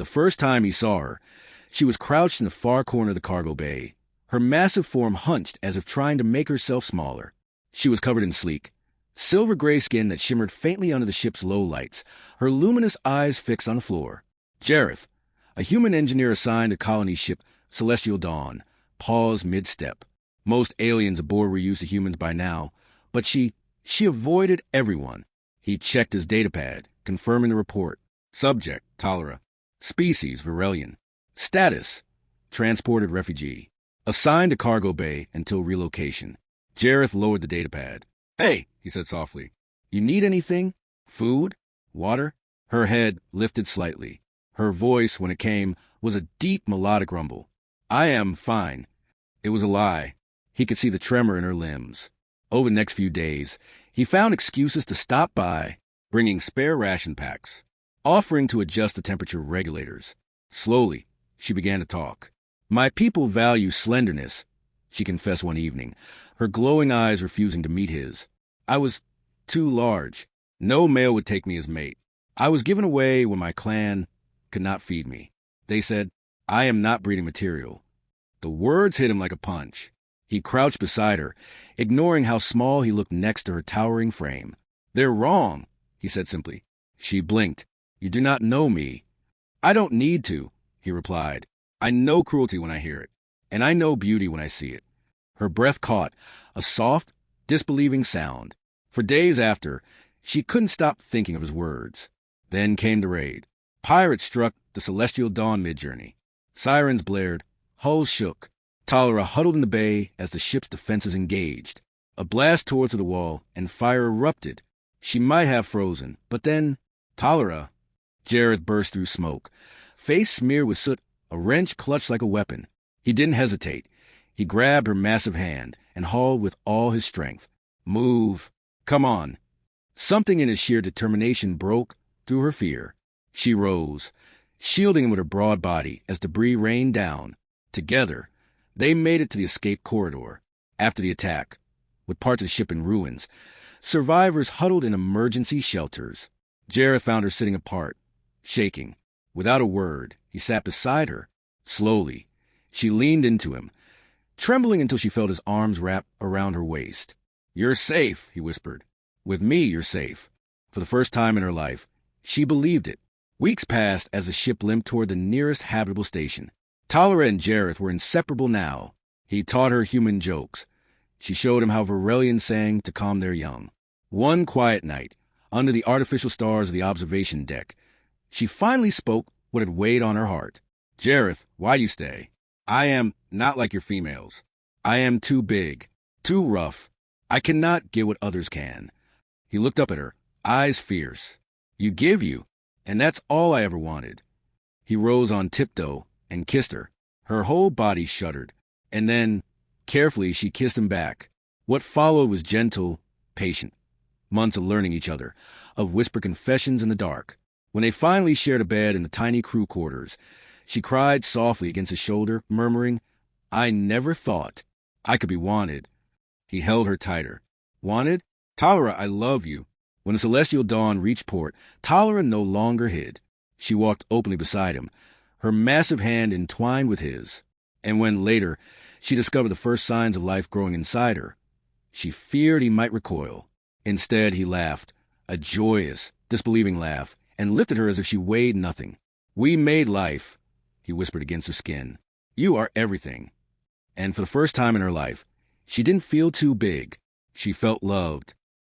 The first time he saw her, she was crouched in the far corner of the cargo bay, her massive form hunched as if trying to make herself smaller. She was covered in sleek, silver-gray skin that shimmered faintly under the ship's low lights, her luminous eyes fixed on the floor. Jareth, a human engineer assigned to colony ship Celestial Dawn, paused mid-step. Most aliens aboard were used to humans by now, but she avoided everyone. He checked his datapad, confirming the report. Subject, Tolera. Species, Virelian. Status, transported refugee. Assigned to cargo bay until relocation. Jareth lowered the datapad. "Hey," he said softly. "You need anything? Food? Water?" Her head lifted slightly. Her voice, when it came, was a deep melodic rumble. "I am fine." It was a lie. He could see the tremor in her limbs. Over the next few days, he found excuses to stop by, bringing spare ration packs, offering to adjust the temperature regulators. Slowly, she began to talk. "My people value slenderness," she confessed one evening, her glowing eyes refusing to meet his. "I was too large. No male would take me as mate. I was given away when my clan could not feed me. They said, I am not breeding material." The words hit him like a punch. He crouched beside her, ignoring how small he looked next to her towering frame. "They're wrong," he said simply. She blinked. "You do not know me." "I don't need to," he replied. "I know cruelty when I hear it, and I know beauty when I see it." Her breath caught, a soft, disbelieving sound. For days after, she couldn't stop thinking of his words. Then came the raid. Pirates struck the Celestial Dawn mid-journey. Sirens blared, hulls shook. Tolera huddled in the bay as the ship's defenses engaged. A blast tore through the wall, and fire erupted. She might have frozen, but then, "Tolera!" Jareth burst through smoke. Face smeared with soot, a wrench clutched like a weapon. He didn't hesitate. He grabbed her massive hand and hauled with all his strength. "Move. Come on." Something in his sheer determination broke through her fear. She rose, shielding him with her broad body as debris rained down. Together, they made it to the escape corridor. After the attack, with parts of the ship in ruins, survivors huddled in emergency shelters. Jareth found her sitting apart, shaking. Without a word, he sat beside her. Slowly, she leaned into him, trembling until she felt his arms wrap around her waist. "You're safe," he whispered. "With me, you're safe." For the first time in her life, she believed it. Weeks passed as the ship limped toward the nearest habitable station. Tolera and Jareth were inseparable now. He taught her human jokes. She showed him how Virelians sang to calm their young. One quiet night, under the artificial stars of the observation deck, she finally spoke what had weighed on her heart. "Jareth, why do you stay? I am not like your females. I am too big, too rough. I cannot get what others can." He looked up at her, eyes fierce. "You give you, and that's all I ever wanted." He rose on tiptoe and kissed her. Her whole body shuddered, and then, carefully, she kissed him back. What followed was gentle, patient. Months of learning each other, of whispered confessions in the dark. When they finally shared a bed in the tiny crew quarters, she cried softly against his shoulder, murmuring, "I never thought I could be wanted." He held her tighter. "Wanted? Tolera, I love you." When the Celestial Dawn reached port, Tolera no longer hid. She walked openly beside him, her massive hand entwined with his. And when, later, she discovered the first signs of life growing inside her, she feared he might recoil. Instead, he laughed, a joyous, disbelieving laugh, and lifted her as if she weighed nothing. "We made life," he whispered against her skin. "You are everything." And for the first time in her life, she didn't feel too big. She felt loved,